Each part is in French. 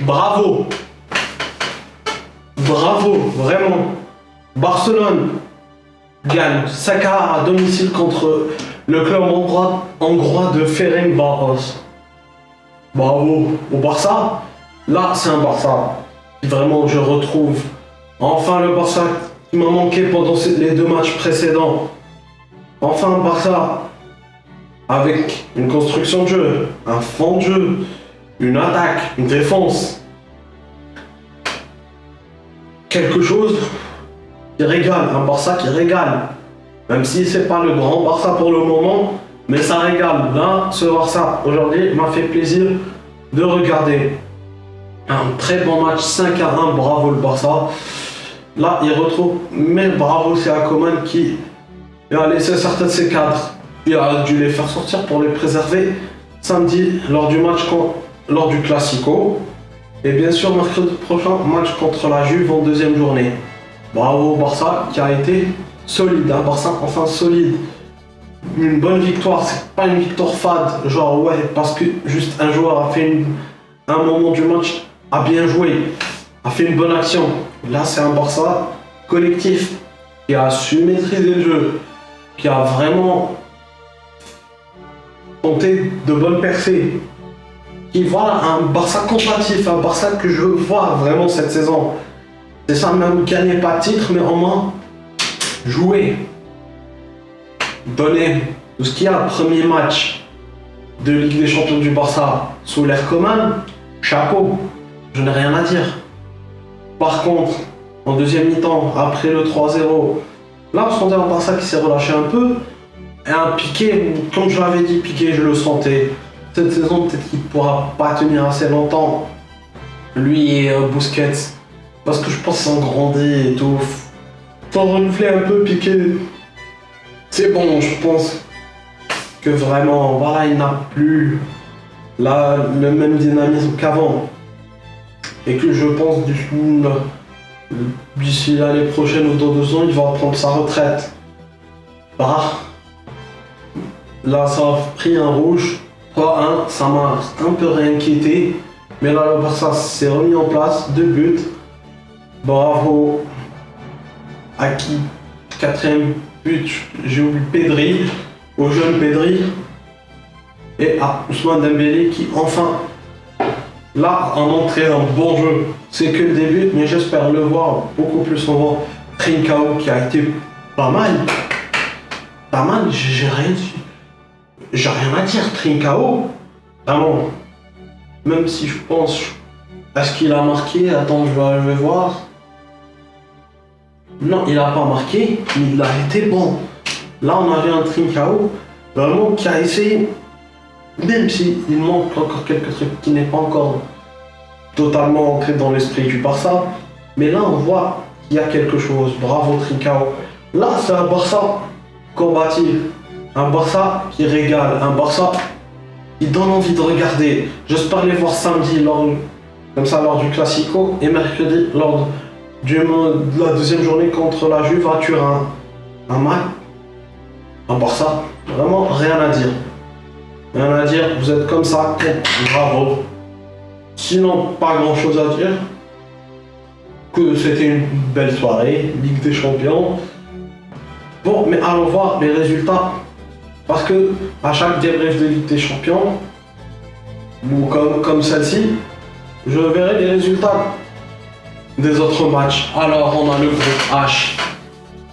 Bravo. Bravo, vraiment. Barcelone gagne 5-1 à domicile contre le club hongrois de Ferencváros. Bravo au Barça. Là, c'est un Barça qui vraiment je retrouve. Enfin le Barça qui m'a manqué pendant les 2 matchs précédents. Enfin un Barça avec une construction de jeu, un fond de jeu, une attaque, une défense. Quelque chose qui régale, un Barça qui régale. Même si c'est pas le grand Barça pour le moment, mais ça régale. Là, ce Barça aujourd'hui m'a fait plaisir de regarder. Un très bon match, 5-1, bravo le Barça. Là, il retrouve, mais bravo c'est Koeman qui a laissé certains de ses cadres. Il a dû les faire sortir pour les préserver samedi lors du Classico. Et bien sûr, mercredi prochain, match contre la Juve en 2e journée. Bravo au Barça qui a été solide, un Barça enfin solide. Une bonne victoire, c'est pas une victoire fade, genre ouais, parce que juste un joueur a fait un moment du match, a bien joué, a fait une bonne action. Là, c'est un Barça collectif qui a su maîtriser le jeu, qui a vraiment tenté de bonnes percées. Qui voilà, un Barça combatif, un Barça que je vois vraiment cette saison. C'est ça, même gagner pas de titre, mais au moins jouer. Donner tout ce qu'il y a, premier match de Ligue des Champions du Barça sous l'ère Koeman, chapeau, je n'ai rien à dire. Par contre, en 2e mi-temps, après le 3-0, là on sentait un Barça qui s'est relâché un peu, et un Piqué, comme je l'avais dit, Piqué, je le sentais. Cette saison, peut-être qu'il ne pourra pas tenir assez longtemps, lui et Busquets, parce que je pense qu'ils ont grandi et tout. Faut renouveler un peu, Piqué. C'est bon, je pense que vraiment, voilà, il n'a plus là, le même dynamisme qu'avant. Et que je pense d'ici l'année prochaine ou dans 2 ans, il va prendre sa retraite. Bah, là, ça a pris un rouge. 3-1, ça m'a un peu réinquiété. Mais là, le Barça s'est remis en place, 2 buts. Bravo à qui 4e but, j'ai oublié Pedri, au jeune Pedri. Et à Ousmane Dembélé qui enfin, là, a montré un bon jeu. C'est que le début, mais j'espère le voir beaucoup plus souvent. Trincao qui a été pas mal. Pas mal, j'ai rien à dire. Trincao, vraiment. Même si je pense, est-ce qu'il a marqué? Attends, je vais voir. Non, il n'a pas marqué, mais il a été bon. Là, on avait un Trincao, vraiment, qui a essayé, même s'il manque encore quelques trucs qui n'est pas encore totalement ancré dans l'esprit du Barça. Mais là, on voit qu'il y a quelque chose. Bravo Trincao. Là, c'est un Barça combatif. Un Barça qui régale. Un Barça qui donne envie de regarder. J'espère les voir samedi lors du Classico et mercredi lors de la 2e journée contre la Juve à Turin. Un match, un Barça, vraiment rien à dire. Rien à dire, vous êtes comme ça, bravo. Sinon, pas grand chose à dire. Que c'était une belle soirée, Ligue des Champions. Bon, mais allons voir les résultats. Parce que à chaque débrief de Ligue des Champions, ou comme celle-ci, je verrai les résultats des autres matchs. Alors, on a le groupe H.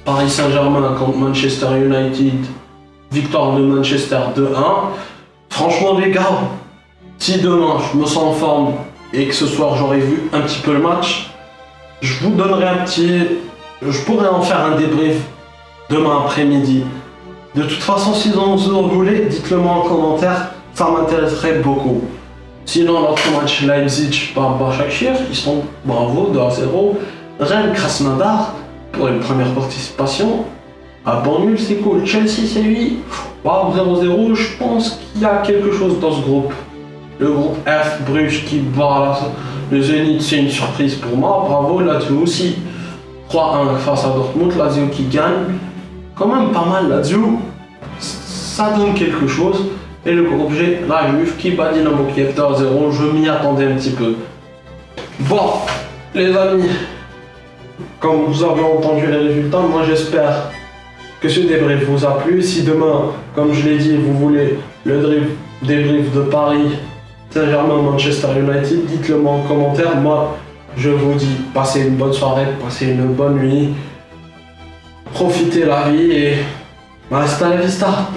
Paris Saint-Germain contre Manchester United. Victoire de Manchester 2-1. Franchement, les gars, si demain je me sens en forme et que ce soir j'aurais vu un petit peu le match, je vous donnerai je pourrais en faire un débrief demain après-midi. De toute façon, si vous en voulez, dites-le moi en commentaire, ça m'intéresserait beaucoup. Sinon, l'autre match Leipzig par Başakşehir, ils sont bravo 2-0. Rennes Krasnodar pour une première participation. À bon nul, c'est cool. Chelsea Séville, 0-0. Je pense qu'il y a quelque chose dans ce groupe. Le groupe F, Bruges qui bat le Zénith, c'est une surprise pour moi. Bravo, Lazio aussi. 3-1 face à Dortmund, Lazio qui gagne. Quand même pas mal, Lazio. Ça donne quelque chose. Et le groupe G, la Juve qui bat Dynamo Kiev 2-0. Je m'y attendais un petit peu. Bon, les amis, comme vous avez entendu les résultats, moi j'espère que ce débrief vous a plu. Si demain, comme je l'ai dit, vous voulez le débrief de Paris Saint-Germain-Manchester United, dites-le moi en commentaire. Moi, je vous dis, passez une bonne soirée, passez une bonne nuit, profitez la vie et hasta la vista.